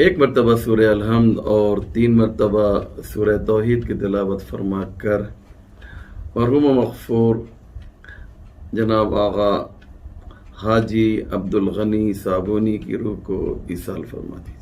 ایک مرتبہ سورہ الحمد اور 3 مرتبہ سورہ توحید کی تلاوت فرما کر مرحوم و مغفور جناب آغا حاجی عبدالغنی صابونی کی روح کو ایصال فرما دیجیے۔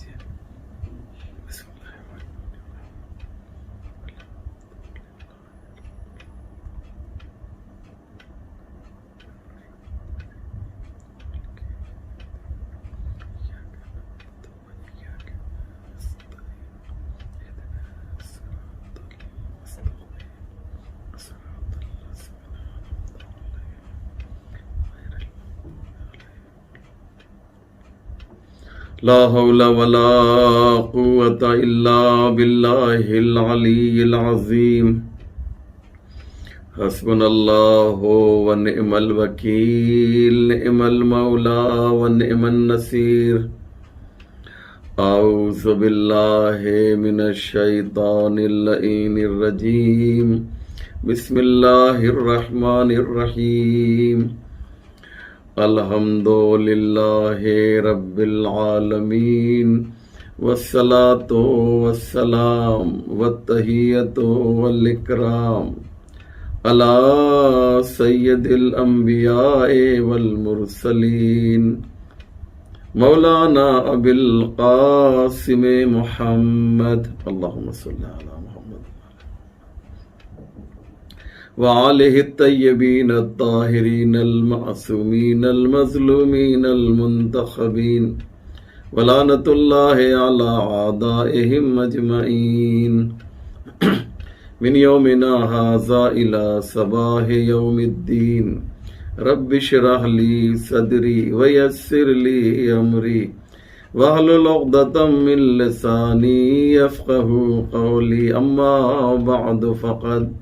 لا حول ولا قوة إلا بالله العلي العظيم حسبنا الله ونعم الوكيل نعم المولى ونعم النصير أعوذ بالله من الشيطان اللعين الرجيم بسم الله الرحمن الرحيم الحمد للہ رب العالمین والصلاة والسلام والتحیۃ والاکرام علی سید الانبیاء والمرسلین مولانا ابی القاسم محمد اللہم صلی علی محمد وآلہ الطیبین الطاہرین المعصومین المظلومین المنتخبین ولعنۃ اللہ علی اعدائہم اجمعین من یومنا ھذا الی صباح یوم الدین رب اشرح لی صدری ویسر لی امری واحلل عقدۃ من لسانی یفقہوا قولی اما بعد فقد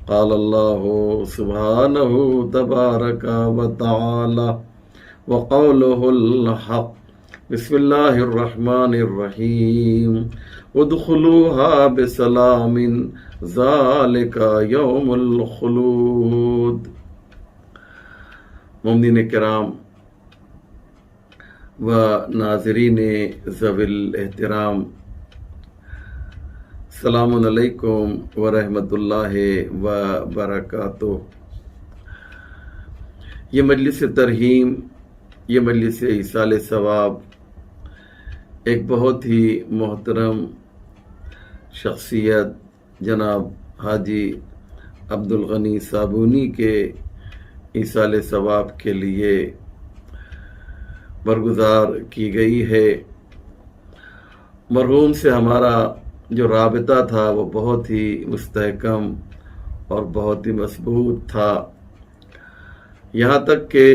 قال اللہ سبحانہ تبارک و تعالی وقولہ الحق بسم اللہ الرحمن الرحیم ادخلوها بسلام ذالک یوم الخلود۔ مومنین کرام و ناظرین ذوی الاحترام، السلام علیکم ورحمۃ اللہ وبرکاتہ۔ یہ مجلس ترحیم، یہ مجلس ایصال ثواب ایک بہت ہی محترم شخصیت جناب حاجی عبدالغنی صابونی کے ایصال ثواب کے لیے برگزار کی گئی ہے۔ مرحوم سے ہمارا جو رابطہ تھا وہ بہت ہی مستحکم اور بہت ہی مضبوط تھا، یہاں تک کہ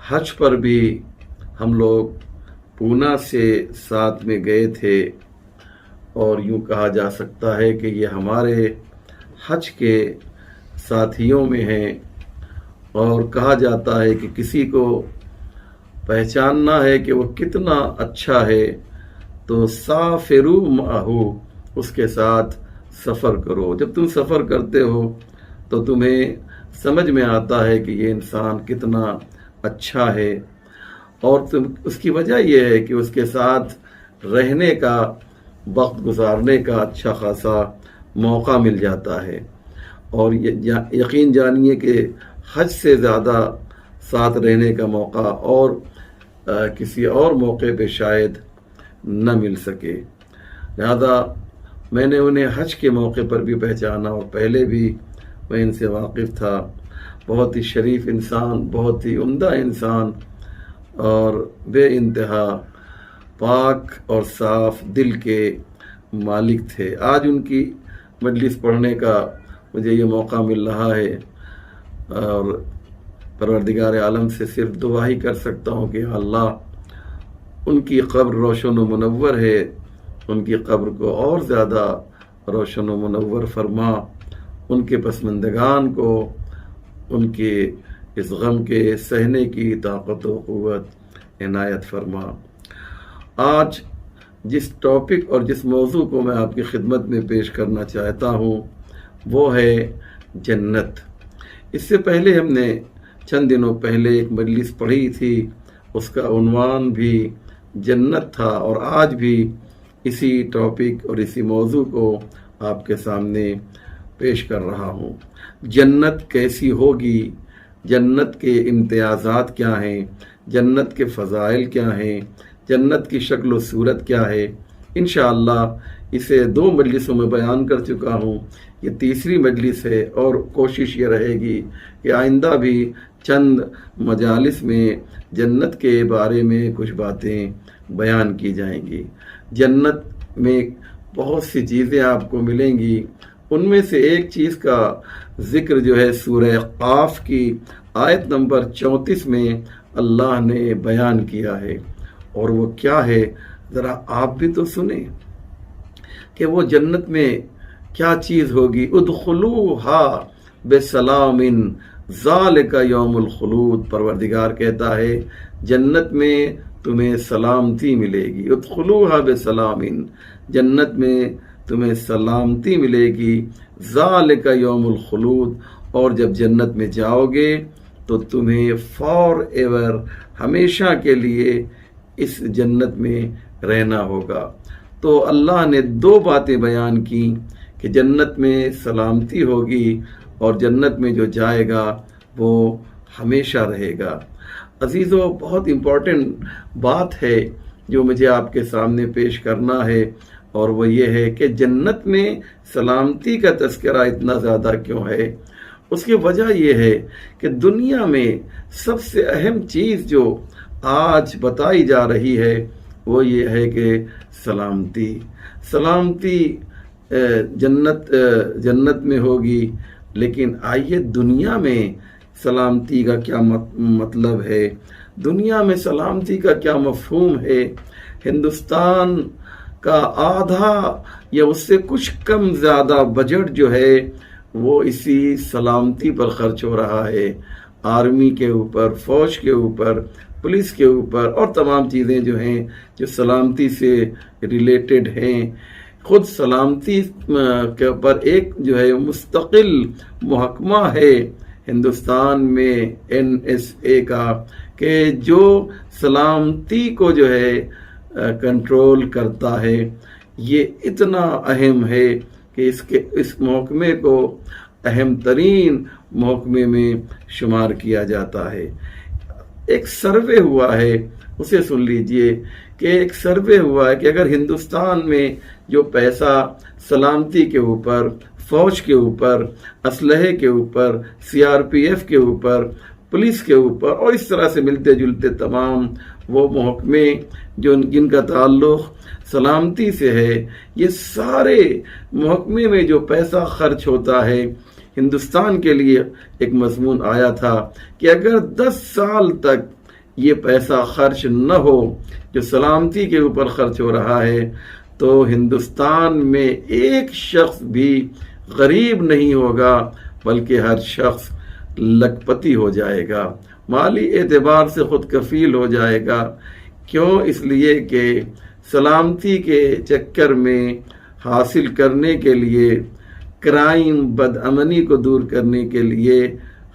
حج پر بھی ہم لوگ پونا سے ساتھ میں گئے تھے، اور یوں کہا جا سکتا ہے کہ یہ ہمارے حج کے ساتھیوں میں ہیں، اور کہا جاتا ہے کہ کسی کو پہچاننا ہے کہ وہ کتنا اچھا ہے تو سافروا معہ، اس کے ساتھ سفر کرو۔ جب تم سفر کرتے ہو تو تمہیں سمجھ میں آتا ہے کہ یہ انسان کتنا اچھا ہے، اور اس کی وجہ یہ ہے کہ اس کے ساتھ رہنے کا، وقت گزارنے کا اچھا خاصا موقع مل جاتا ہے، اور یقین جانیے کہ حج سے زیادہ ساتھ رہنے کا موقع اور کسی اور موقع پہ شاید نہ مل سکے۔ لہذا میں نے انہیں حج کے موقع پر بھی پہچانا، اور پہلے بھی میں ان سے واقف تھا۔ بہت ہی شریف انسان، بہت ہی عمدہ انسان، اور بے انتہا پاک اور صاف دل کے مالک تھے۔ آج ان کی مجلس پڑھنے کا مجھے یہ موقع مل رہا ہے، اور پروردگار عالم سے صرف دعا ہی کر سکتا ہوں کہ اللہ ان کی قبر روشن و منور ہے، ان کی قبر کو اور زیادہ روشن و منور فرما، ان کے پسماندگان کو ان کے اس غم کے سہنے کی طاقت و قوت عنایت فرما۔ آج جس ٹاپک اور جس موضوع کو میں آپ کی خدمت میں پیش کرنا چاہتا ہوں وہ ہے جنت۔ اس سے پہلے ہم نے چند دنوں پہلے ایک مجلس پڑھی تھی، اس کا عنوان بھی جنت تھا، اور آج بھی اسی ٹاپک اور اسی موضوع کو آپ کے سامنے پیش کر رہا ہوں۔ جنت کیسی ہوگی، جنت کے امتیازات کیا ہیں، جنت کے فضائل کیا ہیں، جنت کی شکل و صورت کیا ہے، انشاءاللہ اسے 2 مجلسوں میں بیان کر چکا ہوں، یہ تیسری مجلس ہے، اور کوشش یہ رہے گی کہ آئندہ بھی چند مجالس میں جنت کے بارے میں کچھ باتیں بیان کی جائیں گی۔ جنت میں بہت سی چیزیں آپ کو ملیں گی، ان میں سے ایک چیز کا ذکر جو ہے سورہ قاف کی آیت نمبر 34 میں اللہ نے بیان کیا ہے، اور وہ کیا ہے ذرا آپ بھی تو سنیں کہ وہ جنت میں کیا چیز ہوگی۔ ادخلوہا بسلام ذالک یوم الخلود، پروردگار کہتا ہے جنت میں تمہیں سلامتی ملے گی۔ ادخلوہا بسلام، جنت میں تمہیں سلامتی ملے گی، ذالک یوم الخلود، اور جب جنت میں جاؤ گے تو تمہیں فار ایور، ہمیشہ کے لیے اس جنت میں رہنا ہوگا۔ تو اللہ نے 2 باتیں بیان کی کہ جنت میں سلامتی ہوگی اور جنت میں جو جائے گا وہ ہمیشہ رہے گا۔ عزیزو، بہت امپورٹنٹ بات ہے جو مجھے آپ کے سامنے پیش کرنا ہے، اور وہ یہ ہے کہ جنت میں سلامتی کا تذکرہ اتنا زیادہ کیوں ہے۔ اس کی وجہ یہ ہے کہ دنیا میں سب سے اہم چیز جو آج بتائی جا رہی ہے وہ یہ ہے کہ سلامتی جنت میں ہوگی، لیکن آئیے دنیا میں سلامتی کا کیا مطلب ہے، دنیا میں سلامتی کا کیا مفہوم ہے۔ ہندوستان کا آدھا یا اس سے کچھ کم زیادہ بجٹ جو ہے وہ اسی سلامتی پر خرچ ہو رہا ہے، آرمی کے اوپر، فوج کے اوپر، پولیس کے اوپر، اور تمام چیزیں جو ہیں جو سلامتی سے ریلیٹڈ ہیں۔ خود سلامتی کے پر ایک جو ہے مستقل محکمہ ہے ہندوستان میں NSA کا، کہ جو سلامتی کو جو ہے کنٹرول کرتا ہے۔ یہ اتنا اہم ہے کہ اس محکمے کو اہم ترین محکمے میں شمار کیا جاتا ہے۔ ایک سروے ہوا ہے، اسے سن لیجئے کہ ایک سروے ہوا ہے کہ اگر ہندوستان میں جو پیسہ سلامتی کے اوپر، فوج کے اوپر، اسلحے کے اوپر، CRPF کے اوپر، پولیس کے اوپر، اور اس طرح سے ملتے جلتے تمام وہ محکمے جن کا تعلق سلامتی سے ہے، یہ سارے محکمے میں جو پیسہ خرچ ہوتا ہے، ہندوستان کے لیے ایک مضمون آیا تھا کہ اگر 10 سال تک یہ پیسہ خرچ نہ ہو جو سلامتی کے اوپر خرچ ہو رہا ہے، تو ہندوستان میں ایک شخص بھی غریب نہیں ہوگا، بلکہ ہر شخص لکھپتی ہو جائے گا، مالی اعتبار سے خود کفیل ہو جائے گا۔ کیوں؟ اس لیے کہ سلامتی کے چکر میں حاصل کرنے کے لیے، کرائم، بدامنی کو دور کرنے کے لیے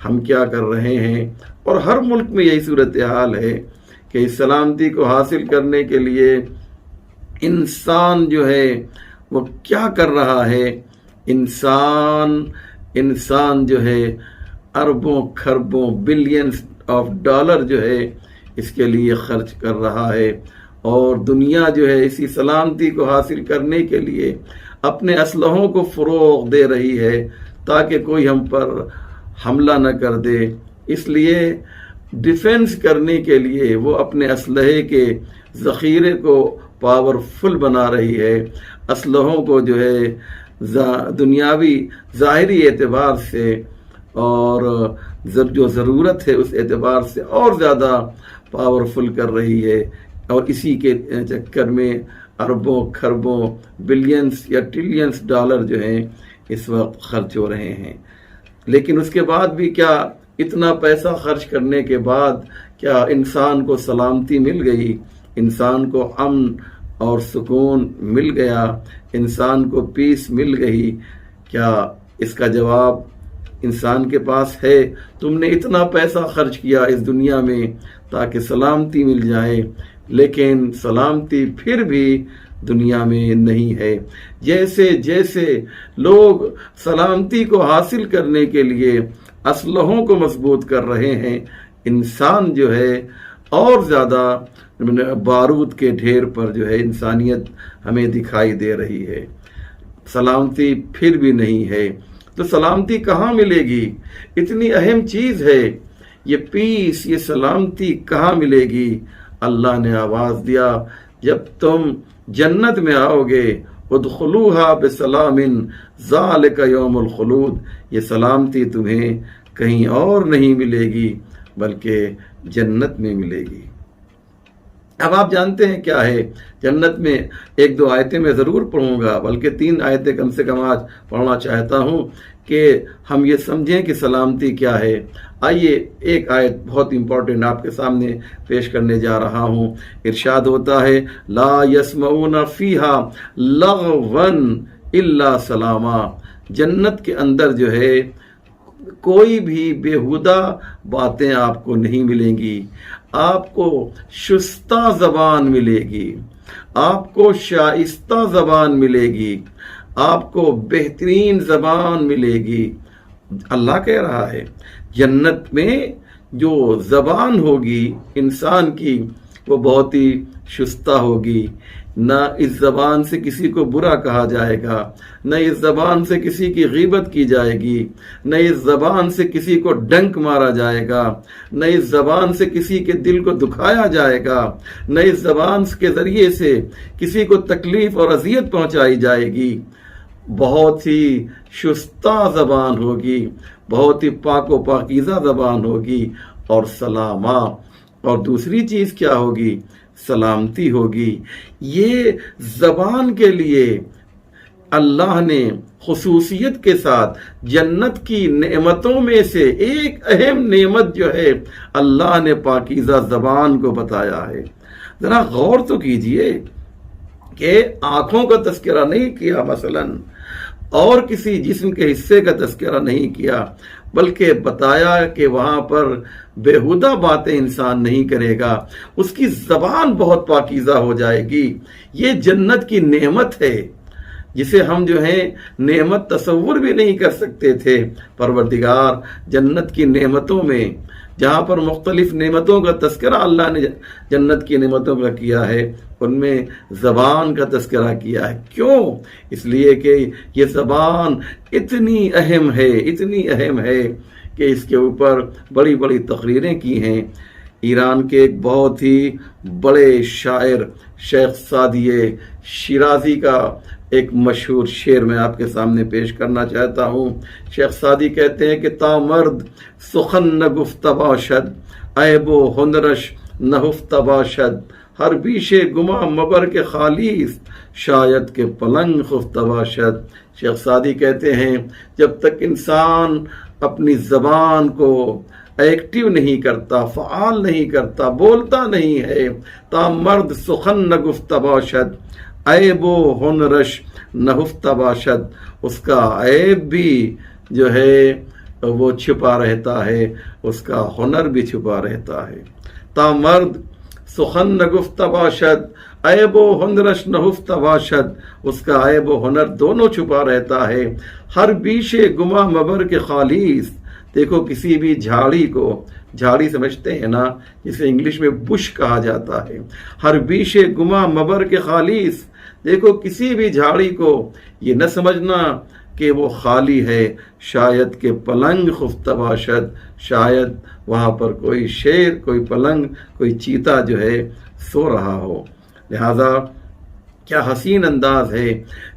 ہم کیا کر رہے ہیں، اور ہر ملک میں یہی صورتحال ہے کہ اس سلامتی کو حاصل کرنے کے لیے انسان جو ہے وہ کیا کر رہا ہے، انسان جو ہے اربوں کھربوں بلینز آف ڈالر جو ہے اس کے لیے خرچ کر رہا ہے، اور دنیا جو ہے اسی سلامتی کو حاصل کرنے کے لیے اپنے اسلحوں کو فروغ دے رہی ہے تاکہ کوئی ہم پر حملہ نہ کر دے۔ اس لیے ڈیفنس کرنے کے لیے وہ اپنے اسلحے کے ذخیرے کو پاورفل بنا رہی ہے، اسلحوں کو جو ہے دنیاوی ظاہری اعتبار سے اور جو ضرورت ہے اس اعتبار سے اور زیادہ پاورفل کر رہی ہے، اور اسی کے چکر میں اربوں کھربوں بلینز یا ٹریلینز ڈالر جو ہیں اس وقت خرچ ہو رہے ہیں۔ لیکن اس کے بعد بھی کیا اتنا پیسہ خرچ کرنے کے بعد کیا انسان کو سلامتی مل گئی، انسان کو امن اور سکون مل گیا، انسان کو پیس مل گئی؟ کیا اس کا جواب انسان کے پاس ہے؟ تم نے اتنا پیسہ خرچ کیا اس دنیا میں تاکہ سلامتی مل جائے، لیکن سلامتی پھر بھی دنیا میں نہیں ہے۔ جیسے جیسے لوگ سلامتی کو حاصل کرنے کے لیے اسلحوں کو مضبوط کر رہے ہیں، انسان جو ہے اور زیادہ بارود کے ڈھیر پر جو ہے انسانیت ہمیں دکھائی دے رہی ہے۔ سلامتی پھر بھی نہیں ہے، تو سلامتی کہاں ملے گی؟ اتنی اہم چیز ہے یہ پیس، یہ سلامتی کہاں ملے گی؟ اللہ نے آواز دیا، جب تم جنت میں آؤ گے، ادخلوها بسلام ذالک یوم الخلود، یہ سلامتی تمہیں کہیں اور نہیں ملے گی بلکہ جنت میں ملے گی۔ اب آپ جانتے ہیں کیا ہے جنت میں؟ ایک دو آیتیں میں ضرور پڑھوں گا، بلکہ 3 آیتیں کم سے کم آج پڑھنا چاہتا ہوں کہ ہم یہ سمجھیں کہ سلامتی کیا ہے۔ آئیے ایک آیت بہت امپورٹنٹ آپ کے سامنے پیش کرنے جا رہا ہوں۔ ارشاد ہوتا ہے، لا یسمعون فیہا لغوا الا سلاما، جنت کے اندر جو ہے کوئی بھی بیہودہ باتیں آپ کو نہیں ملیں گی، آپ کو شستہ زبان ملے گی، آپ کو شائستہ زبان ملے گی، آپ کو بہترین زبان ملے گی۔ اللہ کہہ رہا ہے جنت میں جو زبان ہوگی انسان کی وہ بہت ہی شستہ ہوگی، نہ اس زبان سے کسی کو برا کہا جائے گا، نہ اس زبان سے کسی کی غیبت کی جائے گی، نہ اس زبان سے کسی کو ڈنک مارا جائے گا، نہ اس زبان سے کسی کے دل کو دکھایا جائے گا، نہ اس زبان کے ذریعے سے کسی کو تکلیف اور اذیت پہنچائی جائے گی۔ بہت ہی شستہ زبان ہوگی، بہت ہی پاک و پاکیزہ زبان ہوگی، اور سلامہ، اور دوسری چیز کیا ہوگی؟ سلامتی ہوگی۔ یہ زبان کے لیے اللہ نے خصوصیت کے ساتھ جنت کی نعمتوں میں سے ایک اہم نعمت جو ہے اللہ نے پاکیزہ زبان کو بتایا ہے۔ ذرا غور تو کیجئے کہ آنکھوں کا تذکرہ نہیں کیا مثلا، اور کسی جسم کے حصے کا تذکرہ نہیں کیا، بلکہ بتایا کہ وہاں پر بیہودہ باتیں انسان نہیں کرے گا، اس کی زبان بہت پاکیزہ ہو جائے گی۔ یہ جنت کی نعمت ہے جسے ہم جو ہیں نعمت تصور بھی نہیں کر سکتے تھے۔ پروردگار جنت کی نعمتوں میں جہاں پر مختلف نعمتوں کا تذکرہ اللہ نے جنت کی نعمتوں کا کیا ہے، ان میں زبان کا تذکرہ کیا ہے۔ کیوں؟ اس لیے کہ یہ زبان اتنی اہم ہے، اتنی اہم ہے کہ اس کے اوپر بڑی بڑی تقریریں کی ہیں۔ ایران کے ایک بہت ہی بڑے شاعر شیخ سعدی شیرازی کا ایک مشہور شعر میں آپ کے سامنے پیش کرنا چاہتا ہوں۔ شیخ سعدی کہتے ہیں کہ تا مرد سخن نہ گفت باشد، عیب و ہنرش نہ ہفت باشد، ہر بیش گما مبر کے خالیس، شاید کے پلنگ خفت باشد۔ شیخ سعدی کہتے ہیں جب تک انسان اپنی زبان کو ایکٹیو نہیں کرتا، فعال نہیں کرتا، بولتا نہیں ہے، تا مرد سخن نہ گفت باشد، عیب و ہنرش نہفت باشد، اس کا عیب بھی جو ہے وہ چھپا رہتا ہے، اس کا ہنر بھی چھپا رہتا ہے۔ تا مرد سخن نہ گفت باشد، عیب و ہنرش نہفت باشد، اس کا عیب و ہنر دونوں چھپا رہتا ہے۔ ہر بیش گما مبر کے خالیس، دیکھو کسی بھی جھاڑی کو، جھاڑی سمجھتے ہیں نا، جسے انگلش میں بش کہا جاتا ہے، ہر بیش گما مبر کے خالیس، دیکھو کسی بھی جھاڑی کو یہ نہ سمجھنا کہ وہ خالی ہے، شاید کہ پلنگ خفت باشد، شاید وہاں پر کوئی شیر، کوئی پلنگ، کوئی چیتا جو ہے سو رہا ہو۔ لہذا کیا حسین انداز ہے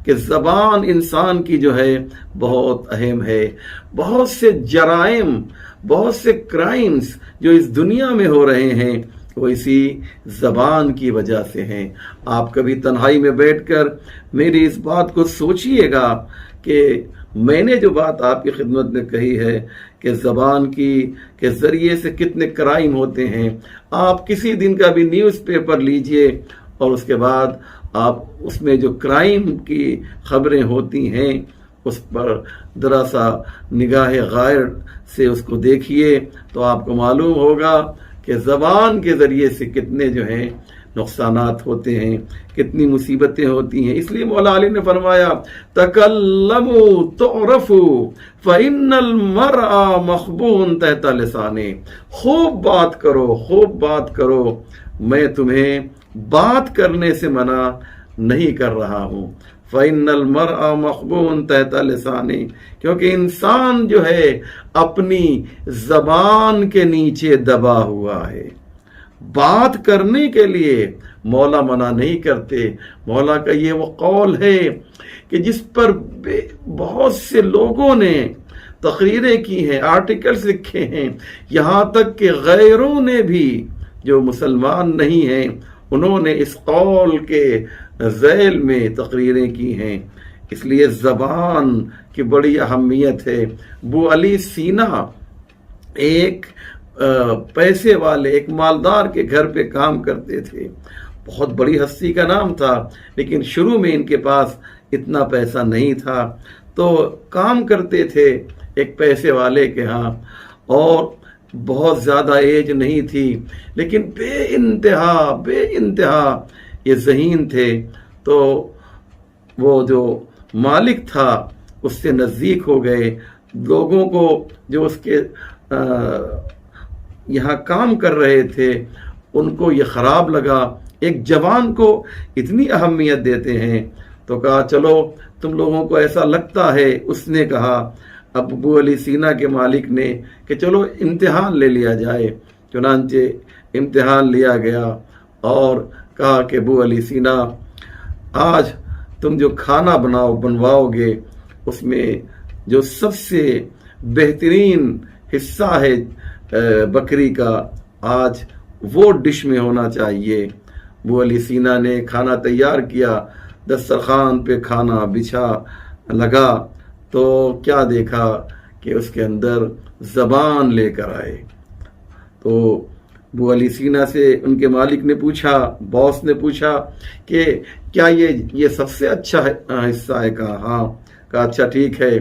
کہ زبان انسان کی جو ہے بہت اہم ہے۔ بہت سے جرائم، بہت سے کرائمز جو اس دنیا میں ہو رہے ہیں وہ اسی زبان کی وجہ سے ہیں۔ آپ کبھی تنہائی میں بیٹھ کر میری اس بات کو سوچئے گا کہ میں نے جو بات آپ کی خدمت میں کہی ہے کہ زبان کی کے ذریعے سے کتنے کرائم ہوتے ہیں۔ آپ کسی دن کا بھی نیوز پیپر لیجئے اور اس کے بعد آپ اس میں جو کرائم کی خبریں ہوتی ہیں اس پر ذرا سا نگاہ غائر سے اس کو دیکھیے تو آپ کو معلوم ہوگا کہ زبان کے ذریعے سے کتنے جو ہیں نقصانات ہوتے ہیں، کتنی مصیبتیں ہوتی ہیں۔ اس لیے مولا علی نے فرمایا تکلموا تعرفوا فإن المرء مخبوء تحت لسانه، خوب بات کرو، خوب بات کرو، میں تمہیں بات کرنے سے منع نہیں کر رہا ہوں۔ فَإِنَّ الْمَرْءَ مَخْبُوءٌ تَحْتَ لِسَانِهِ، کیونکہ انسان جو ہے اپنی زبان کے نیچے دبا ہوا ہے۔ بات کرنے کے لیے مولا منع نہیں کرتے۔ مولا کا یہ وہ قول ہے کہ جس پر بہت سے لوگوں نے تقریریں کی ہیں، آرٹیکلز لکھے ہیں، یہاں تک کہ غیروں نے بھی جو مسلمان نہیں ہیں انہوں نے اس قول کے ذیل میں تقریریں کی ہیں۔ اس لیے زبان کی بڑی اہمیت ہے۔ ابو علی سینا ایک پیسے والے، ایک مالدار کے گھر پہ کام کرتے تھے، بہت بڑی ہستی کا نام تھا، لیکن شروع میں ان کے پاس اتنا پیسہ نہیں تھا، تو کام کرتے تھے ایک پیسے والے کے ہاں، اور بہت زیادہ ایج نہیں تھی، لیکن بے انتہا یہ ذہین تھے۔ تو وہ جو مالک تھا اس سے نزدیک ہو گئے، لوگوں کو جو اس کے یہاں کام کر رہے تھے ان کو یہ خراب لگا، ایک جوان کو اتنی اہمیت دیتے ہیں، تو کہا چلو تم لوگوں کو ایسا لگتا ہے۔ اس نے کہا ابو علی سینا کے مالک نے کہ چلو امتحان لے لیا جائے۔ چنانچہ امتحان لیا گیا اور کہا کہ ابو علی سینا آج تم جو کھانا بنواؤ گے اس میں جو سب سے بہترین حصہ ہے بکری کا، آج وہ ڈش میں ہونا چاہیے۔ ابو علی سینا نے کھانا تیار کیا، دسترخوان پہ کھانا بچھا لگا، تو کیا دیکھا کہ اس کے اندر زبان لے کر آئے۔ تو ابو علی سینا سے ان کے مالک نے پوچھا، باس نے پوچھا کہ کیا یہ سب سے اچھا حصہ ہے؟ کہا ہاں۔ کہا اچھا ٹھیک ہے،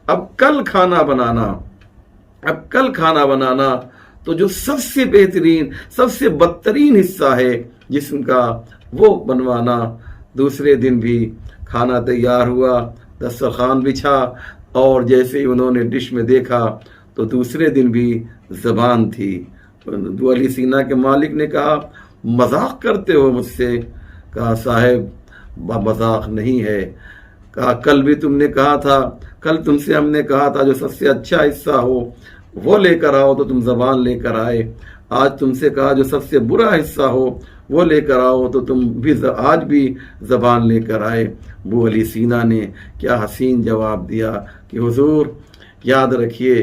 اب کل کھانا بنانا تو جو سب سے بہترین، سب سے بدترین حصہ ہے جسم کا وہ بنوانا۔ دوسرے دن بھی کھانا تیار ہوا، دسترخوان بچھا، اور جیسے ہی انہوں نے ڈش میں دیکھا تو دوسرے دن بھی زبان تھی۔ ابو علی سینا کے مالک نے کہا مذاق کرتے ہو مجھ سے؟ کہا صاحب مذاق نہیں ہے۔ کہا کل بھی تم نے کہا تھا، کل تم سے ہم نے کہا تھا جو سب سے اچھا حصہ ہو وہ لے کر آؤ، تو تم زبان لے کر آئے۔ آج تم سے کہا جو سب سے برا حصہ ہو وہ لے کر آؤ، تو تم بھی آج بھی زبان لے کر آئے۔ ابو علی سینا نے کیا حسین جواب دیا کہ حضور یاد رکھیے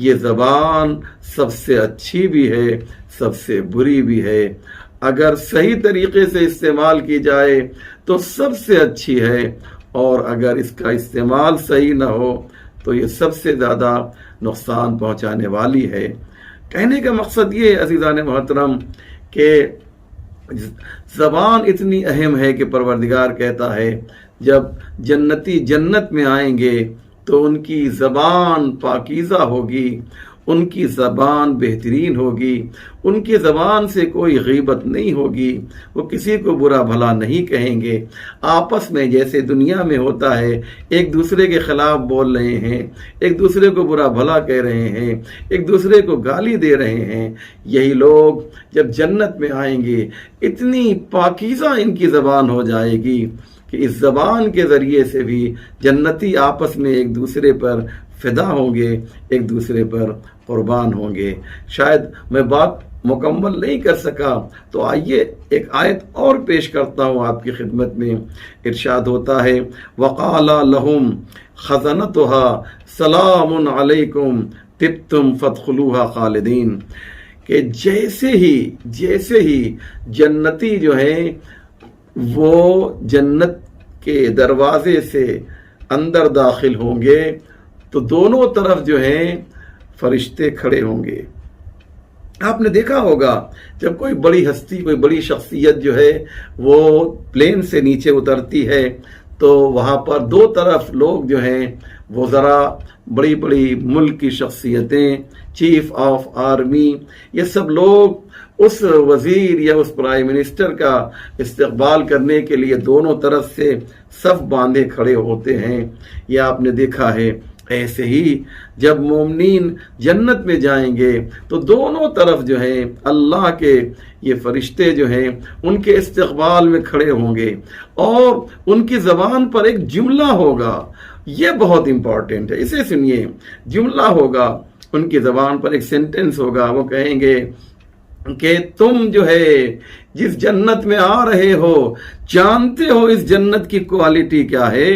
یہ زبان سب سے اچھی بھی ہے، سب سے بری بھی ہے۔ اگر صحیح طریقے سے استعمال کی جائے تو سب سے اچھی ہے، اور اگر اس کا استعمال صحیح نہ ہو تو یہ سب سے زیادہ نقصان پہنچانے والی ہے۔ کہنے کا مقصد یہ ہے عزیزان محترم کہ زبان اتنی اہم ہے کہ پروردگار کہتا ہے جب جنتی جنت میں آئیں گے تو ان کی زبان پاکیزہ ہوگی، ان کی زبان بہترین ہوگی، ان کی زبان سے کوئی غیبت نہیں ہوگی، وہ کسی کو برا بھلا نہیں کہیں گے۔ آپس میں جیسے دنیا میں ہوتا ہے ایک دوسرے کے خلاف بول رہے ہیں، ایک دوسرے کو برا بھلا کہہ رہے ہیں، ایک دوسرے کو گالی دے رہے ہیں، یہی لوگ جب جنت میں آئیں گے اتنی پاکیزہ ان کی زبان ہو جائے گی کہ اس زبان کے ذریعے سے بھی جنتی آپس میں ایک دوسرے پر فدا ہوں گے، ایک دوسرے پر قربان ہوں گے۔ شاید میں بات مکمل نہیں کر سکا، تو آئیے ایک آیت اور پیش کرتا ہوں آپ کی خدمت میں۔ ارشاد ہوتا ہے وَقَالَ لَهُمْ خَزَنَتُهَا سَلَامٌ عَلَيْكُمْ طِبْتُمْ فَادْخُلُوهَا خَالِدِينَ، کہ جیسے ہی جنتی جو ہیں وہ جنت کے دروازے سے اندر داخل ہوں گے تو دونوں طرف جو ہیں فرشتے کھڑے ہوں گے۔ آپ نے دیکھا ہوگا جب کوئی بڑی ہستی، کوئی بڑی شخصیت جو ہے وہ پلین سے نیچے اترتی ہے تو وہاں پر دو طرف لوگ جو ہیں وہ ذرا بڑی بڑی ملک کی شخصیتیں، چیف آف آرمی، یہ سب لوگ اس وزیر یا اس پرائم منسٹر کا استقبال کرنے کے لیے دونوں طرف سے صف باندھے کھڑے ہوتے ہیں۔ یہ آپ نے دیکھا ہے۔ ایسے ہی جب مومنین جنت میں جائیں گے تو دونوں طرف جو ہے اللہ کے یہ فرشتے جو ہیں ان کے استقبال میں کھڑے ہوں گے، اور ان کی زبان پر ایک جملہ ہوگا۔ یہ بہت امپورٹنٹ ہے، اسے سنیے۔ جملہ ہوگا، ان کی زبان پر ایک سینٹنس ہوگا۔ وہ کہیں گے کہ تم جو ہے جس جنت میں آ رہے ہو، جانتے ہو اس جنت کی کوالٹی کیا ہے،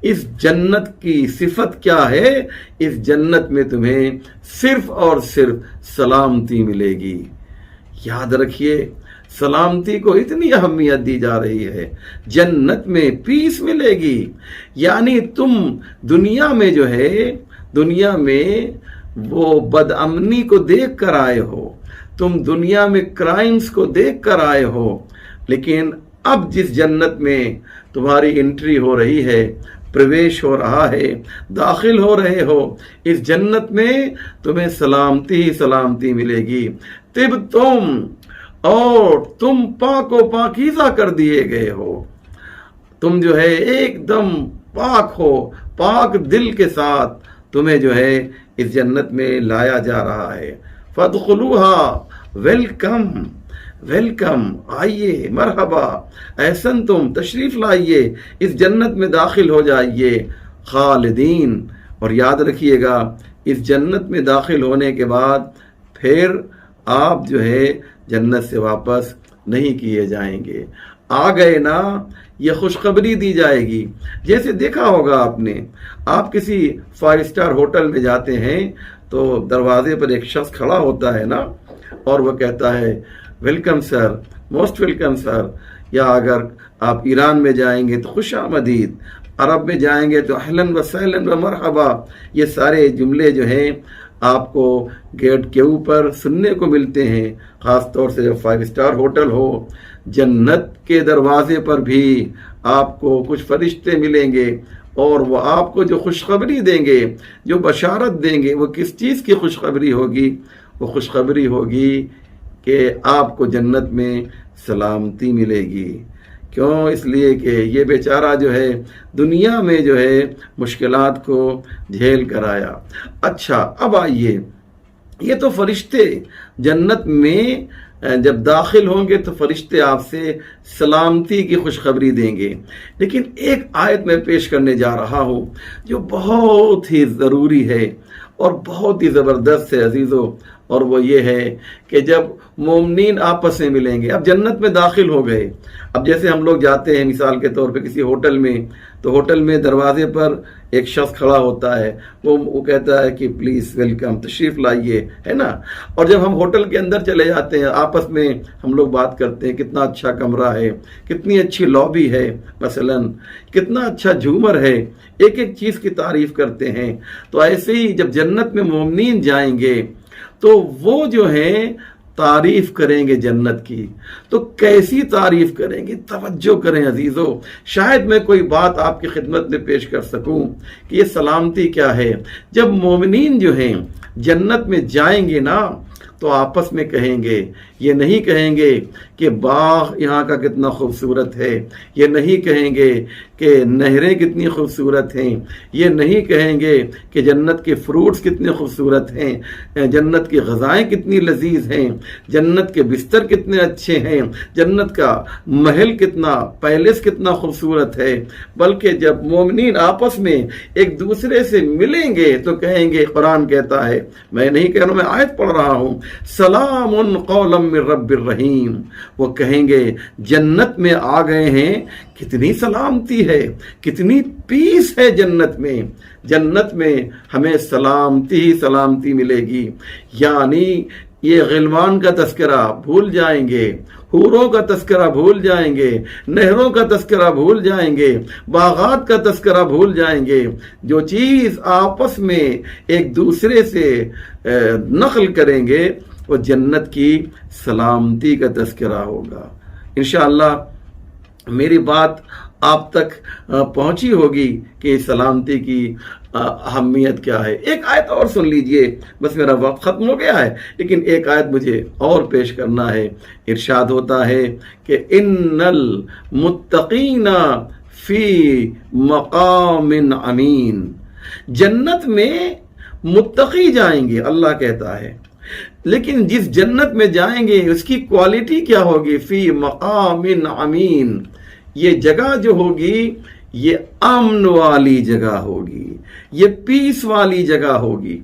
اس جنت کی صفت کیا ہے؟ اس جنت میں تمہیں صرف اور صرف سلامتی ملے گی۔ یاد رکھیے، سلامتی کو اتنی اہمیت دی جا رہی ہے۔ جنت میں پیس ملے گی، یعنی تم دنیا میں جو ہے، دنیا میں وہ بد امنی کو دیکھ کر آئے ہو، تم دنیا میں کرائمز کو دیکھ کر آئے ہو، لیکن اب جس جنت میں تمہاری انٹری ہو رہی ہے، پرویش ہو رہا ہے، داخل ہو رہے ہو، اس جنت میں تمہیں سلامتی ہی سلامتی ملے گی۔ طب تم، اور تم پاک و پاکیزہ کر دیے گئے ہو، تم جو ہے ایک دم پاک ہو، پاک دل کے ساتھ تمہیں جو ہے اس جنت میں لایا جا رہا ہے۔ فَادْخُلُوهَا، ویلکم، ویلکم، آئیے، مرحبا، احسن، تم تشریف لائیے، اس جنت میں داخل ہو جائیے، خالدین۔ اور یاد رکھیے گا، اس جنت میں داخل ہونے کے بعد پھر آپ جو ہے جنت سے واپس نہیں کیے جائیں گے۔ آ گئے نا، یہ خوشخبری دی جائے گی۔ جیسے دیکھا ہوگا آپ نے، آپ کسی 5 اسٹار ہوٹل میں جاتے ہیں تو دروازے پر ایک شخص کھڑا ہوتا ہے نا، اور وہ کہتا ہے welcome sir, most welcome sir. یا اگر آپ ایران میں جائیں گے تو خوش آمدید، عرب میں جائیں گے تو اہلاً و سہلاً و مرحبا۔ یہ سارے جملے جو ہیں آپ کو گیٹ کے اوپر سننے کو ملتے ہیں، خاص طور سے جب 5 اسٹار ہوٹل ہو۔ جنت کے دروازے پر بھی آپ کو کچھ فرشتے ملیں گے، اور وہ آپ کو جو خوشخبری دیں گے، جو بشارت دیں گے، وہ کس چیز کی خوشخبری ہوگی؟ وہ خوشخبری ہوگی کہ آپ کو جنت میں سلامتی ملے گی۔ کیوں؟ اس لیے کہ یہ بیچارہ جو ہے دنیا میں جو ہے مشکلات کو جھیل کر آیا۔ اچھا، اب آئیے، یہ تو فرشتے جنت میں جب داخل ہوں گے تو فرشتے آپ سے سلامتی کی خوشخبری دیں گے۔ لیکن ایک آیت میں پیش کرنے جا رہا ہوں جو بہت ہی ضروری ہے اور بہت ہی زبردست ہے عزیزو، اور وہ یہ ہے کہ جب مومنین آپس میں ملیں گے، اب جنت میں داخل ہو گئے، اب جیسے ہم لوگ جاتے ہیں مثال کے طور پہ کسی ہوٹل میں، تو ہوٹل میں دروازے پر ایک شخص کھڑا ہوتا ہے، وہ کہتا ہے کہ پلیز ویلکم، تشریف لائیے، ہے نا۔ اور جب ہم ہوٹل کے اندر چلے جاتے ہیں، آپس میں ہم لوگ بات کرتے ہیں، کتنا اچھا کمرہ ہے، کتنی اچھی لابی ہے، مثلا کتنا اچھا جھومر ہے، ایک ایک چیز کی تعریف کرتے ہیں۔ تو ایسے ہی جب جنت میں مومنین جائیں گے تو وہ جو ہیں تعریف کریں گے جنت کی۔ تو کیسی تعریف کریں گے؟ توجہ کریں عزیزو، شاید میں کوئی بات آپ کی خدمت میں پیش کر سکوں کہ یہ سلامتی کیا ہے۔ جب مومنین جو ہیں جنت میں جائیں گے نا تو آپس میں کہیں گے، یہ نہیں کہیں گے کہ باغ یہاں کا کتنا خوبصورت ہے، یہ نہیں کہیں گے کہ نہریں کتنی خوبصورت ہیں، یہ نہیں کہیں گے کہ جنت کے فروٹس کتنے خوبصورت ہیں، جنت کی غذائیں کتنی لذیذ ہیں، جنت کے بستر کتنے اچھے ہیں، جنت کا محل کتنا، پیلس کتنا خوبصورت ہے۔ بلکہ جب مومنین آپس میں ایک دوسرے سے ملیں گے تو کہیں گے، قرآن کہتا ہے، میں نہیں کہہ رہا ہوں، میں آیت پڑھ رہا ہوں، سلام قولا من رب الرحیم۔ وہ کہیں گے جنت میں آ گئے ہیں، کتنی سلامتی ہے، کتنی پیس ہے جنت میں، جنت میں ہمیں سلامتی ہی سلامتی ملے گی۔ یعنی یہ غلمان کا تذکرہ بھول جائیں گے، حوروں کا تذکرہ بھول جائیں گے، نہروں کا تذکرہ بھول جائیں گے، باغات کا تذکرہ بھول جائیں گے۔ جو چیز آپس میں ایک دوسرے سے نقل کریں گے وہ جنت کی سلامتی کا تذکرہ ہوگا۔ انشاءاللہ میری بات آپ تک پہنچی ہوگی کہ سلامتی کی اہمیت کیا ہے۔ ایک آیت اور سن لیجئے، بس میرا وقت ختم ہو گیا ہے، لیکن ایک آیت مجھے اور پیش کرنا ہے۔ ارشاد ہوتا ہے کہ ان المتقین فی مقام امین، جنت میں متقی جائیں گے، اللہ کہتا ہے، لیکن جس جنت میں جائیں گے اس کی کوالٹی کیا ہوگی؟ فی مقام امین، یہ جگہ جو ہوگی یہ امن والی جگہ ہوگی، یہ پیس والی جگہ ہوگی۔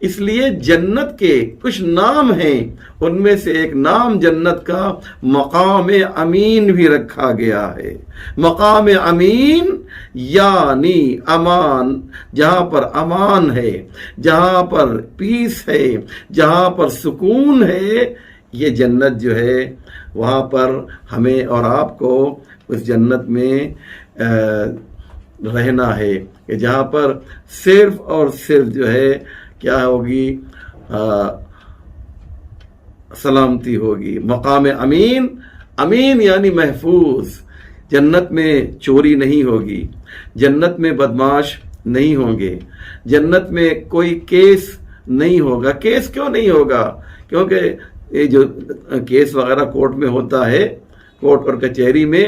اس لیے جنت کے کچھ نام ہیں، ان میں سے ایک نام جنت کا مقام امین بھی رکھا گیا ہے۔ مقام امین یعنی امان، جہاں پر امان ہے، جہاں پر پیس ہے، جہاں پر سکون ہے، یہ جنت جو ہے وہاں پر ہمیں اور آپ کو اس جنت میں رہنا ہے، کہ جہاں پر صرف اور صرف جو ہے کیا ہوگی؟ سلامتی ہوگی۔ مقام امین، امین یعنی محفوظ، جنت میں چوری نہیں ہوگی، جنت میں بدماش نہیں ہوں گے، جنت میں کوئی کیس نہیں ہوگا۔ کیس کیوں نہیں ہوگا؟ کیونکہ یہ جو کیس وغیرہ کورٹ میں ہوتا ہے، کورٹ اور کچہری میں،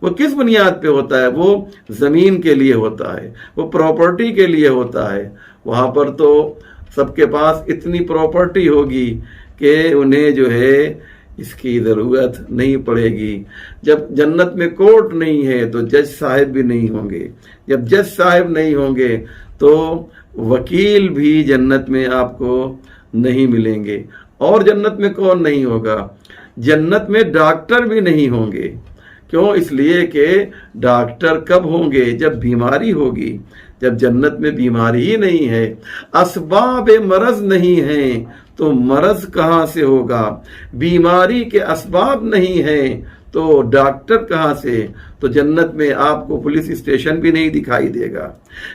وہ کس بنیاد پہ ہوتا ہے؟ وہ زمین کے لیے ہوتا ہے، وہ پراپرٹی کے لیے ہوتا ہے۔ وہاں پر تو سب کے پاس اتنی پراپرٹی ہوگی کہ انہیں جو ہے اس کی ضرورت نہیں پڑے گی۔ جب جنت میں کورٹ نہیں ہے تو جج صاحب بھی نہیں ہوں گے، جب جج صاحب نہیں ہوں گے تو وکیل بھی جنت میں آپ کو نہیں ملیں گے۔ اور جنت میں کون نہیں ہوگا؟ جنت میں ڈاکٹر بھی نہیں ہوں گے۔ کیوں؟ اس لیے کہ ڈاکٹر کب ہوں گے؟ جب بیماری ہوگی۔ جب جنت میں بیماری ہی نہیں ہے، اسباب مرض نہیں ہیں، تو مرض کہاں سے ہوگا؟ بیماری کے اسباب نہیں ہیں تو ڈاکٹر کہاں سے؟ تو جنت میں آپ کو پولیس اسٹیشن بھی نہیں دکھائی دے گا،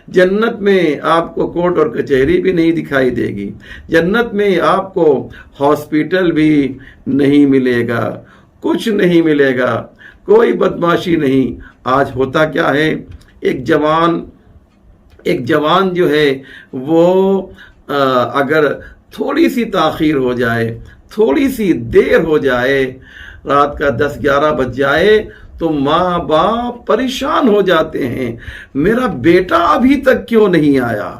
جنت میں آپ کو کورٹ اور کچہری بھی نہیں دکھائی دے گی، جنت میں آپ کو ہاسپٹل بھی نہیں ملے گا، کچھ نہیں ملے گا، کوئی بدماشی نہیں۔ آج ہوتا کیا ہے؟ ایک جوان جو ہے وہ اگر تھوڑی سی تاخیر ہو جائے، تھوڑی سی دیر ہو جائے، رات کا 10-11 بج جائے تو ماں باپ پریشان ہو جاتے ہیں، میرا بیٹا ابھی تک کیوں نہیں آیا،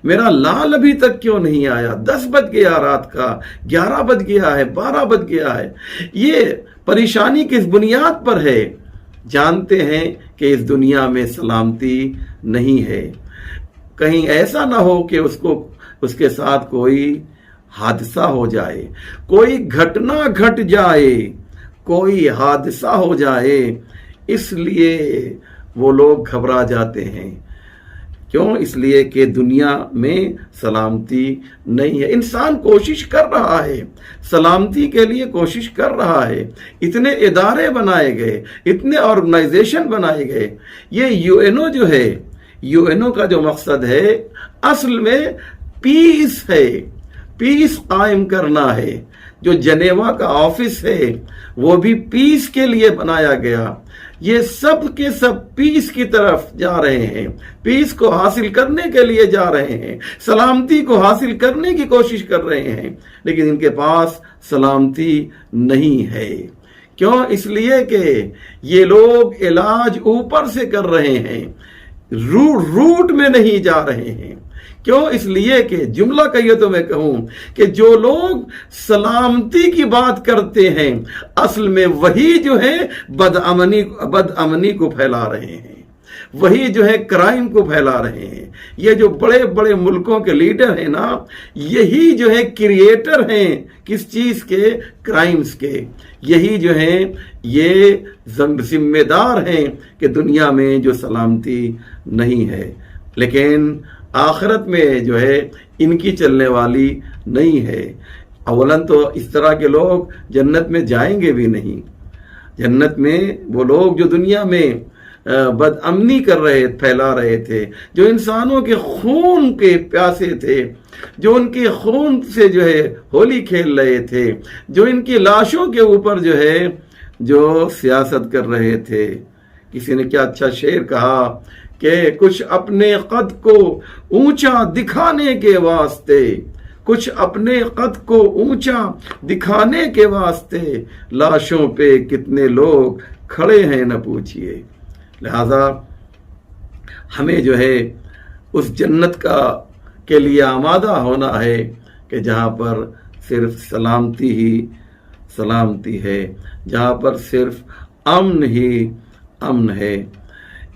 میرا لال ابھی تک کیوں نہیں آیا، 10 بج گیا رات کا، 11 بج گیا ہے، 12 بج گیا ہے۔ یہ پریشانی کس بنیاد پر ہے؟ جانتے ہیں کہ اس دنیا میں سلامتی نہیں ہے، کہیں ایسا نہ ہو کہ اس کے ساتھ کوئی حادثہ ہو جائے، کوئی گھٹنا گھٹ جائے، کوئی حادثہ ہو جائے، اس لیے وہ لوگ گھبرا جاتے ہیں۔ کیوں؟ اس لیے کہ دنیا میں سلامتی نہیں ہے۔ انسان کوشش کر رہا ہے، سلامتی کے لیے کوشش کر رہا ہے، اتنے ادارے بنائے گئے، اتنے آرگنائزیشن بنائے گئے۔ یہ یو این او جو ہے، یو این او کا جو مقصد ہے اصل میں پیس ہے، پیس قائم کرنا ہے۔ جو جنیوا کا آفس ہے وہ بھی پیس کے لیے بنایا گیا۔ یہ سب کے سب پیس کی طرف جا رہے ہیں، پیس کو حاصل کرنے کے لیے جا رہے ہیں، سلامتی کو حاصل کرنے کی کوشش کر رہے ہیں، لیکن ان کے پاس سلامتی نہیں ہے۔ کیوں؟ اس لیے کہ یہ لوگ علاج اوپر سے کر رہے ہیں، روٹ میں نہیں جا رہے ہیں۔ کیوں؟ اس لیے کہ جملہ کہیے تو میں کہوں کہ جو لوگ سلامتی کی بات کرتے ہیں اصل میں وہی جو ہے بدامنی کو پھیلا رہے ہیں، وہی جو ہے کرائم کو پھیلا رہے ہیں۔ یہ جو بڑے بڑے ملکوں کے لیڈر ہیں نا، یہی جو ہے کریٹر ہیں کس چیز کے؟ کرائمز کے۔ یہی جو ہیں یہ ذمہ دار ہیں کہ دنیا میں جو سلامتی نہیں ہے، لیکن آخرت میں جو ہے ان کی چلنے والی نہیں ہے۔ اولاً تو اس طرح کے لوگ جنت میں جائیں گے بھی نہیں۔ جنت میں وہ لوگ جو دنیا میں بد امنی پھیلا رہے تھے، جو انسانوں کے خون کے پیاسے تھے، جو ان کے خون سے جو ہے ہولی کھیل رہے تھے، جو ان کی لاشوں کے اوپر جو ہے جو سیاست کر رہے تھے. کسی نے کیا اچھا شعر کہا کہ کچھ اپنے قد کو اونچا دکھانے کے واسطے، کچھ اپنے قد کو اونچا دکھانے کے واسطے لاشوں پہ کتنے لوگ کھڑے ہیں نہ پوچھئے. لہذا ہمیں جو ہے اس جنت کے لیے آمادہ ہونا ہے کہ جہاں پر صرف سلامتی ہی سلامتی ہے، جہاں پر صرف امن ہی امن ہے.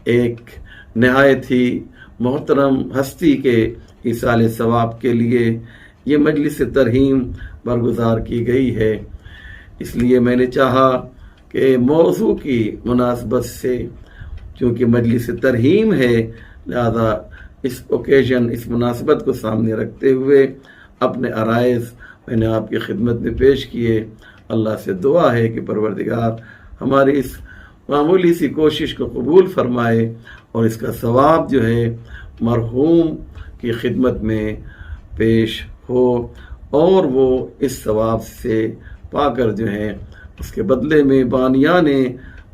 ایک نہایت ہی محترم ہستی کے ایصال ثواب کے لیے یہ مجلس ترحیم برگزار کی گئی ہے. اس لیے میں نے چاہا کہ موضوع کی مناسبت سے، چونکہ مجلس ترحیم ہے، لہذا اس اوکیزن، اس مناسبت کو سامنے رکھتے ہوئے اپنے عرائض میں نے آپ کی خدمت میں پیش کیے. اللہ سے دعا ہے کہ پروردگار ہماری اس معمولی سی کوشش کو قبول فرمائے اور اس کا ثواب جو ہے مرحوم کی خدمت میں پیش ہو، اور وہ اس ثواب سے پا کر جو ہے اس کے بدلے میں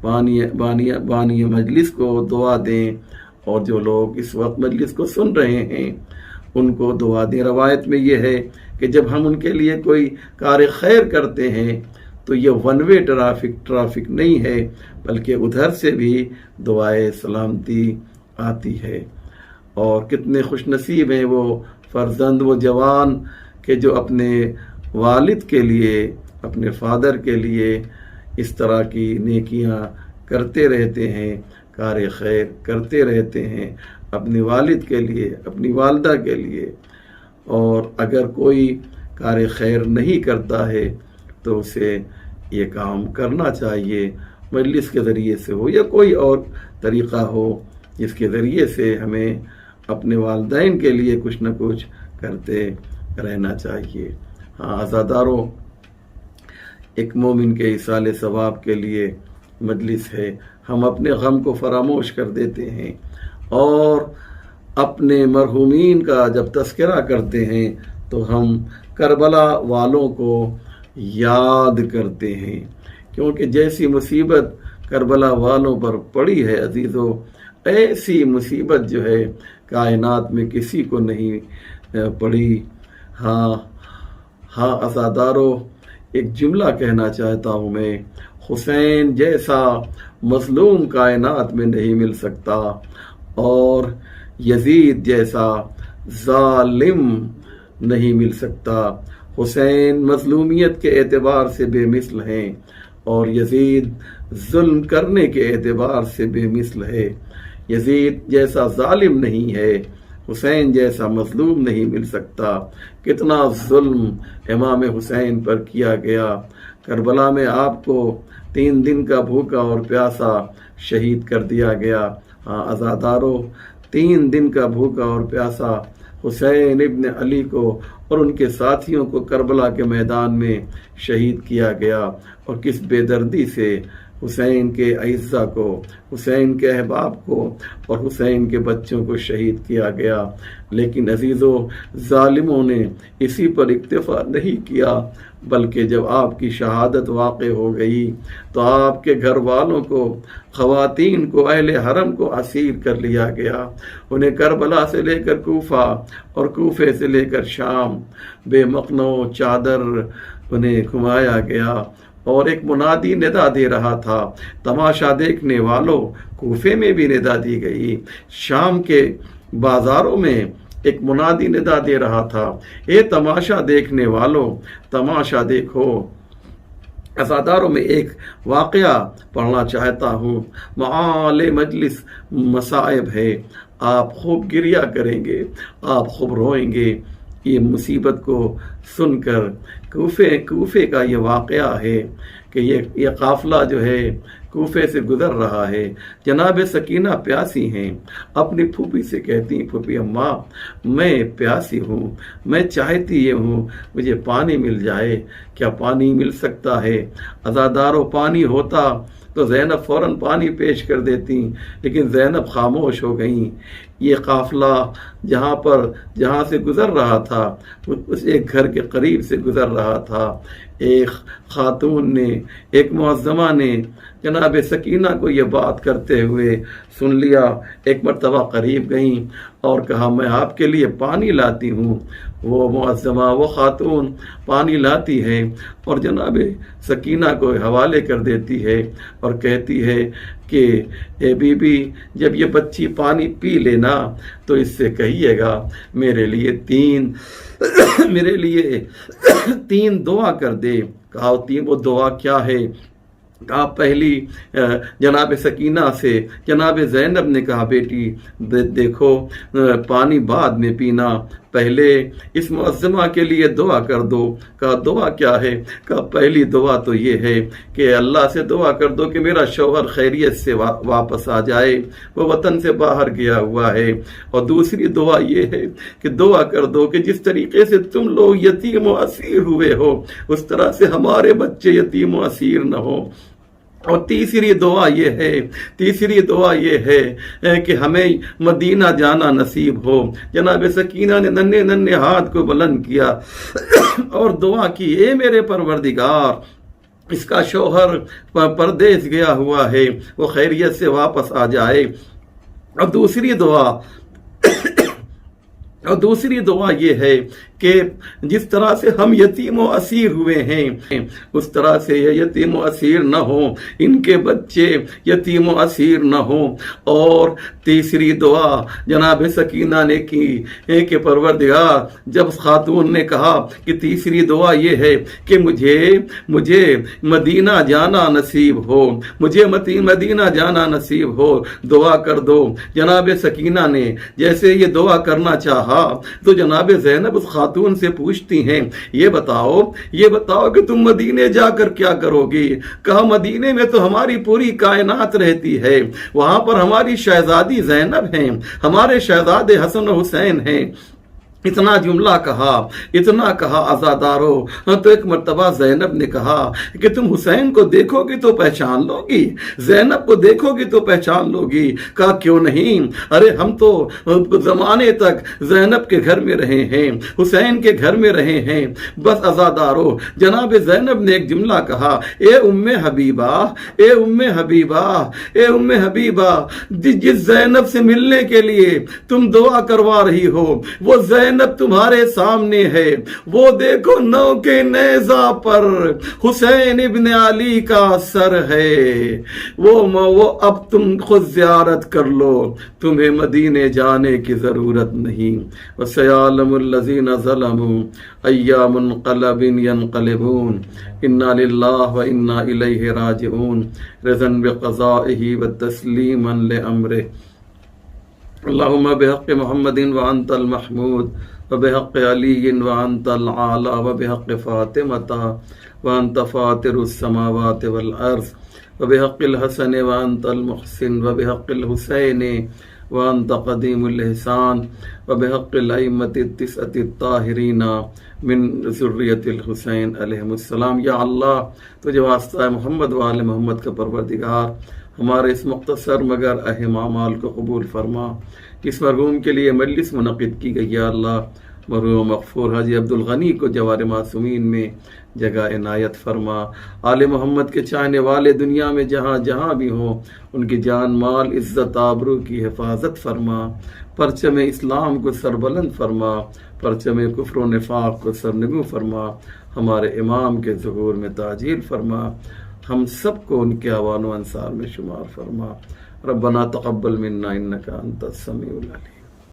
بانی مجلس کو دعا دیں، اور جو لوگ اس وقت مجلس کو سن رہے ہیں ان کو دعا دیں. روایت میں یہ ہے کہ جب ہم ان کے لیے کوئی کار خیر کرتے ہیں تو یہ ون وے ٹرافک نہیں ہے، بلکہ ادھر سے بھی دعائے سلامتی آتی ہے. اور کتنے خوش نصیب ہیں وہ فرزند، وہ جوان کہ جو اپنے والد کے لیے، اپنے فادر کے لیے اس طرح کی نیکیاں کرتے رہتے ہیں، کار خیر کرتے رہتے ہیں اپنے والد کے لیے، اپنی والدہ کے لیے. اور اگر کوئی کار خیر نہیں کرتا ہے تو اسے یہ کام کرنا چاہیے، مجلس کے ذریعے سے ہو یا کوئی اور طریقہ ہو جس کے ذریعے سے ہمیں اپنے والدین کے لیے کچھ نہ کچھ کرتے رہنا چاہیے. ہاں عزاداروں، ایک مومن کے ایصال ثواب کے لیے مجلس ہے. ہم اپنے غم کو فراموش کر دیتے ہیں اور اپنے مرحومین کا جب تذکرہ کرتے ہیں تو ہم کربلا والوں کو یاد کرتے ہیں، کیونکہ جیسی مصیبت کربلا والوں پر پڑی ہے عزیزو، ایسی مصیبت جو ہے کائنات میں کسی کو نہیں پڑی. ہاں عزادارو، ایک جملہ کہنا چاہتا ہوں میں، حسین جیسا مظلوم کائنات میں نہیں مل سکتا، اور یزید جیسا ظالم نہیں مل سکتا. حسین مظلومیت کے اعتبار سے بے مثل ہیں اور یزید ظلم کرنے کے اعتبار سے بے مثل ہے. یزید جیسا ظالم نہیں ہے، حسین جیسا مظلوم نہیں مل سکتا. کتنا ظلم امام حسین پر کیا گیا. کربلا میں آپ کو 3 دن کا بھوکا اور پیاسا شہید کر دیا گیا. ہاں عزادارو، 3 دن کا بھوکا اور پیاسا حسین ابن علی کو اور ان کے ساتھیوں کو کربلا کے میدان میں شہید کیا گیا. اور کس بے دردی سے حسین کے اعزا کو، حسین کے احباب کو اور حسین کے بچوں کو شہید کیا گیا. لیکن عزیزو، ظالموں نے اسی پر اکتفا نہیں کیا، بلکہ جب آپ کی شہادت واقع ہو گئی تو آپ کے گھر والوں کو، خواتین کو، اہل حرم کو اسیر کر لیا گیا. انہیں کربلا سے لے کر کوفہ اور کوفے سے لے کر شام بے مقنع چادر انہیں گھمایا گیا. اور ایک منادی ندا دے رہا تھا، تماشا دیکھنے والوں. کوفے میں بھی ندا دی گئی، شام کے بازاروں میں ایک منادی ندا دے رہا تھا، اے تماشا دیکھنے والوں، تماشا دیکھو. عزاداروں میں ایک واقعہ پڑھنا چاہتا ہوں. معال مجلس مصائب ہے، آپ خوب گریہ کریں گے، آپ خوب روئیں گے. یہ مصیبت کو سن کر کوفے کا یہ واقعہ ہے کہ یہ قافلہ جو ہے کوفے سے گزر رہا ہے. جناب سکینہ پیاسی ہیں، اپنی پھوپھی سے کہتی ہیں، پھوپھی اماں میں پیاسی ہوں، میں چاہتی یہ ہوں مجھے پانی مل جائے. کیا پانی مل سکتا ہے؟ عزادارو، پانی ہوتا تو زینب فوراً پانی پیش کر دیتی، لیکن زینب خاموش ہو گئیں. یہ قافلہ جہاں سے گزر رہا تھا اس ایک گھر کے قریب سے گزر رہا تھا. ایک خاتون نے، ایک معظمہ نے جناب سکینہ کو یہ بات کرتے ہوئے سن لیا. ایک مرتبہ قریب گئیں اور کہا میں آپ کے لیے پانی لاتی ہوں. وہ معظمہ، وہ خاتون پانی لاتی ہے اور جناب سکینہ کو حوالے کر دیتی ہے اور کہتی ہے کہ اے بی بی جب یہ بچی پانی پی لینا تو اس سے کہیے گا میرے لیے تین دعا کر دے. کہا وہ دعا کیا ہے؟ کہا پہلی جناب سکینہ سے جناب زینب نے کہا بیٹی دیکھو پانی بعد میں پینا، پہلے اس معظمہ کے لیے دعا کر دو. کہا دعا کیا ہے؟ کہا پہلی دعا تو یہ ہے کہ اللہ سے دعا کر دو کہ میرا شوہر خیریت سے واپس آ جائے، وہ وطن سے باہر گیا ہوا ہے. اور دوسری دعا یہ ہے کہ دعا کر دو کہ جس طریقے سے تم لوگ یتیم و اسیر ہوئے ہو اس طرح سے ہمارے بچے یتیم و اسیر نہ ہو. اور تیسری دعا یہ ہے کہ ہمیں مدینہ جانا نصیب ہو. جناب سکینہ نے ننھے ہاتھ کو بلند کیا اور دعا کی اے میرے پروردگار اس کا شوہر پردیس گیا ہوا ہے، وہ خیریت سے واپس آ جائے. اور دوسری دعا یہ ہے کہ جس طرح سے ہم یتیم و اسیر ہوئے ہیں اس طرح سے یہ یتیم و اسیر نہ ہوں، ان کے بچے یتیم و اسیر نہ ہوں. اور تیسری دعا جناب سکینہ نے کی کہ پروردگار، جب خاتون نے کہا کہ تیسری دعا یہ ہے کہ مجھے مدینہ جانا نصیب ہو، مدینہ جانا نصیب ہو، دعا کر دو. جناب سکینہ نے جیسے یہ دعا کرنا چاہا تو جناب زینب اس خاتون سے پوچھتی ہیں یہ بتاؤ کہ تم مدینے جا کر کیا کرو گی؟ کہا مدینے میں تو ہماری پوری کائنات رہتی ہے، وہاں پر ہماری شہزادی زینب ہیں، ہمارے شہزادے حسن و حسین ہیں. اتنا جملہ کہا آزادارو. تو ایک مرتبہ زینب نے کہا کہ تم حسین کو دیکھو گی تو پہچان لو گی، زینب کو دیکھو گی تو پہچان لو گی. کہا کیوں نہیں، ارے ہم تو زمانے تک زینب کے گھر میں رہے ہیں، حسین کے گھر میں رہے ہیں. بس آزادارو جناب زینب نے ایک جملہ کہا اے ام حبیبہ جس زینب سے ملنے کے لیے تم دعا کروا رہی ہو وہ زینب تمہارے سامنے ہے. وہ دیکھو نو کے نیزہ پر حسین ابن علی کا سر ہے، وہ اب تم خود زیارت کر لو، تمہیں مدینے جانے کی ضرورت نہیں. وَسَيَعْلَمُ الَّذِينَ ظَلَمُوا أَيَّ مُنْقَلَبٍ يَنْقَلِبُونَ إِنَّا لِلَّهِ وَإِنَّا إِلَيْهِ رَاجِعُونَ رِضًا بِقَضَائِهِ وَتَسْلِيمًا لِأَمْرِهِ. اللهم بحق محمد وانت المحمود وبحق علی وانت العالی وبحق فاطمة وانت فاطر السماوات والارض وبحق الحسن وانت المحسن وبحق الحسین وانت قدیم الاحسان وبحق الائمة التسعة الطاہرین من ذریت الحسین علیہم السلام. یا اللہ تجھے واسطہ محمد و آل محمد کا پروردگار ہمارے اس مختصر مگر اہم اعمال کو قبول فرما. اس مرحوم کے لیے مجلس منعقد کی گئی، یا اللہ مرحوم مغفور حاجی عبدالغنی کو جوار معصومین میں جگہ عنایت فرما. آل محمد کے چاہنے والے دنیا میں جہاں جہاں بھی ہوں ان کی جان مال عزت آبرو کی حفاظت فرما. پرچم اسلام کو سربلند فرما، پرچم کفر و نفاق کو سرنگوں فرما. ہمارے امام کے ظہور میں تعجیل فرما، ہم سب کو ان کے اعوان و انصار میں شمار فرما. ربنا تقبل منا انک انت السمیع العلیم.